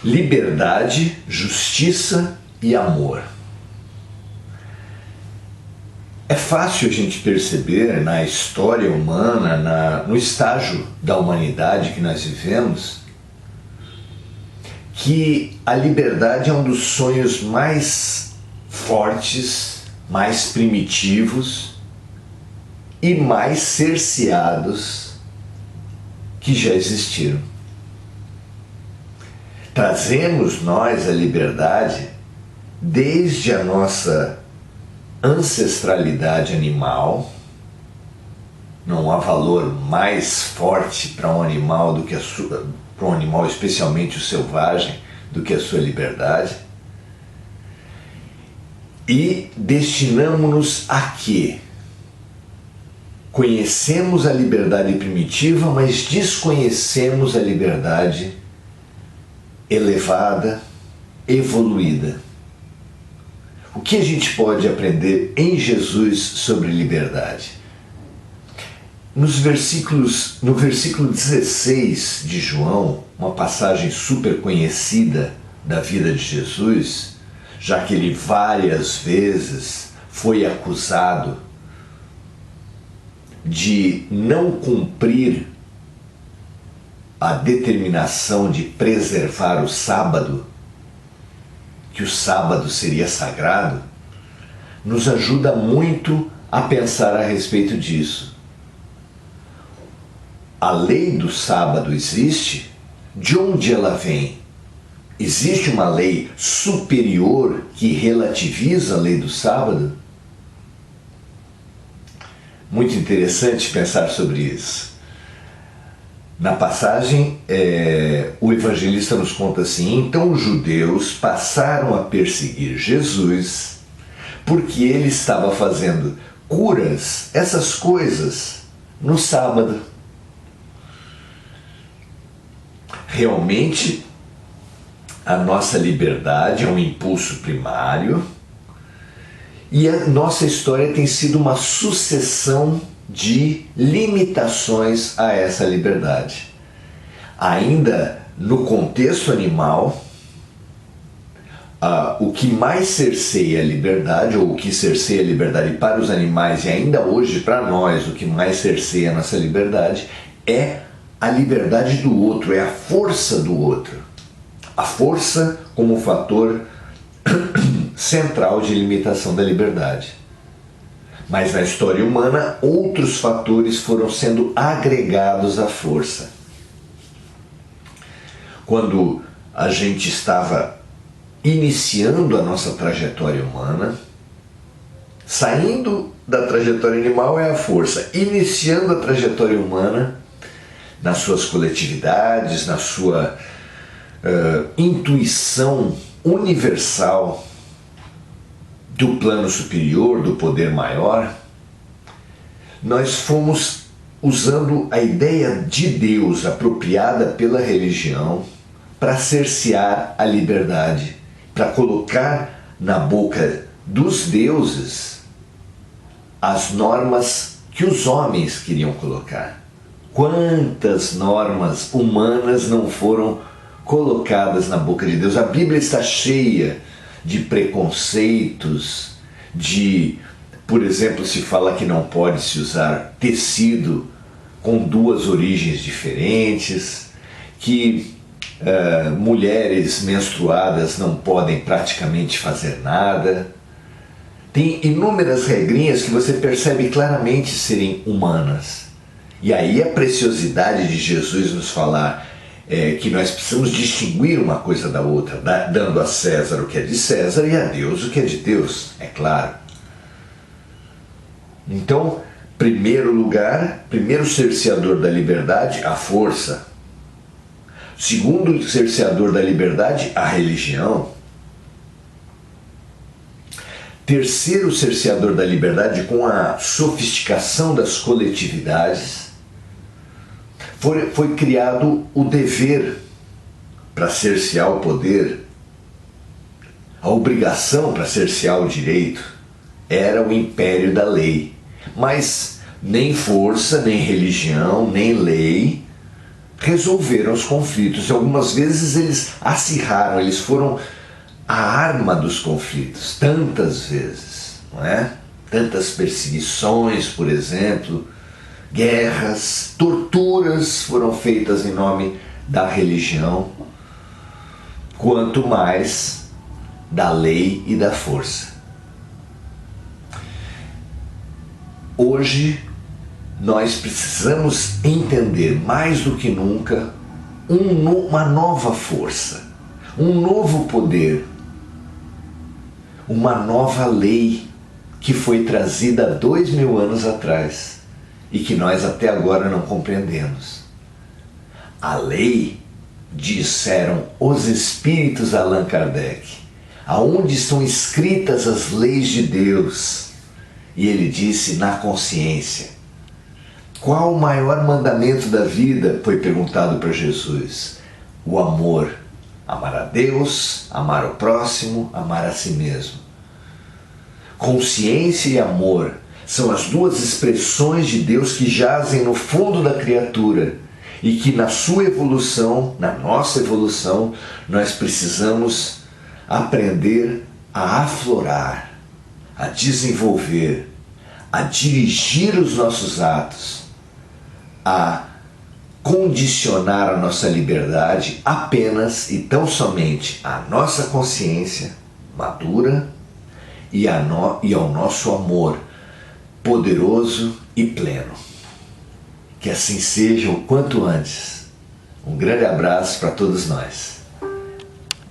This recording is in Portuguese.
liberdade, justiça e amor. É fácil a gente perceber na história humana, no estágio da humanidade que nós vivemos, que a liberdade é um dos sonhos mais fortes, mais primitivos e mais cerceados que já existiram. Trazemos nós a liberdade desde a nossa ancestralidade animal. Não há valor mais forte para um animal do que para um animal, especialmente o selvagem, do que a sua liberdade. E destinamos-nos a quê? Conhecemos a liberdade primitiva, mas desconhecemos a liberdade elevada, evoluída. O que a gente pode aprender em Jesus sobre liberdade? No versículo 16 de João, uma passagem super conhecida da vida de Jesus, já que ele várias vezes foi acusado de não cumprir a determinação de preservar o sábado, que o sábado seria sagrado, nos ajuda muito a pensar a respeito disso. A lei do sábado existe? De onde ela vem? Existe uma lei superior que relativiza a lei do sábado? Muito interessante pensar sobre isso. Na passagem, o evangelista nos conta assim: então os judeus passaram a perseguir Jesus porque ele estava fazendo curas, essas coisas, no sábado. Realmente, a nossa liberdade é um impulso primário e a nossa história tem sido uma sucessão de limitações a essa liberdade. Ainda no contexto animal, o que mais cerceia a liberdade, ou o que cerceia a liberdade para os animais e ainda hoje para nós, o que mais cerceia a nossa liberdade é a liberdade do outro, é a força do outro. A força como fator central de limitação da liberdade. Mas na história humana, outros fatores foram sendo agregados à força. Quando a gente estava iniciando a nossa trajetória humana, saindo da trajetória animal é a força, iniciando a trajetória humana nas suas coletividades, na sua intuição universal do plano superior, do poder maior, nós fomos usando a ideia de Deus apropriada pela religião para cercear a liberdade, para colocar na boca dos deuses as normas que os homens queriam colocar. Quantas normas humanas não foram colocadas na boca de Deus? A Bíblia está cheia de preconceitos, por exemplo, se fala que não pode se usar tecido com duas origens diferentes, que mulheres menstruadas não podem praticamente fazer nada. Tem inúmeras regrinhas que você percebe claramente serem humanas. E aí a preciosidade de Jesus nos falar que nós precisamos distinguir uma coisa da outra, dando a César o que é de César e a Deus o que é de Deus, é claro. Então, primeiro cerceador da liberdade, a força. Segundo cerceador da liberdade, a religião. Terceiro cerceador da liberdade, com a sofisticação das coletividades, foi criado o dever para cercear o poder, a obrigação para cercear o direito. Era o império da lei. Mas nem força, nem religião, nem lei resolveram os conflitos. E algumas vezes eles acirraram, eles foram a arma dos conflitos, tantas vezes, não é? Tantas perseguições, por exemplo, guerras, torturas foram feitas em nome da religião, quanto mais da lei e da força. Hoje nós precisamos entender mais do que nunca uma nova força, um novo poder, uma nova lei que foi trazida há 2000 anos atrás e que nós até agora não compreendemos. A lei, disseram os espíritos Allan Kardec, aonde estão escritas as leis de Deus? E ele disse: na consciência. Qual o maior mandamento da vida? Foi perguntado para Jesus. O amor. Amar a Deus, amar o próximo, amar a si mesmo. Consciência e amor são as duas expressões de Deus que jazem no fundo da criatura e que na sua evolução, na nossa evolução, nós precisamos aprender a aflorar, a desenvolver, a dirigir os nossos atos, a condicionar a nossa liberdade apenas e tão somente à nossa consciência madura e ao nosso amor poderoso e pleno. Que assim seja o quanto antes. Um grande abraço para todos nós.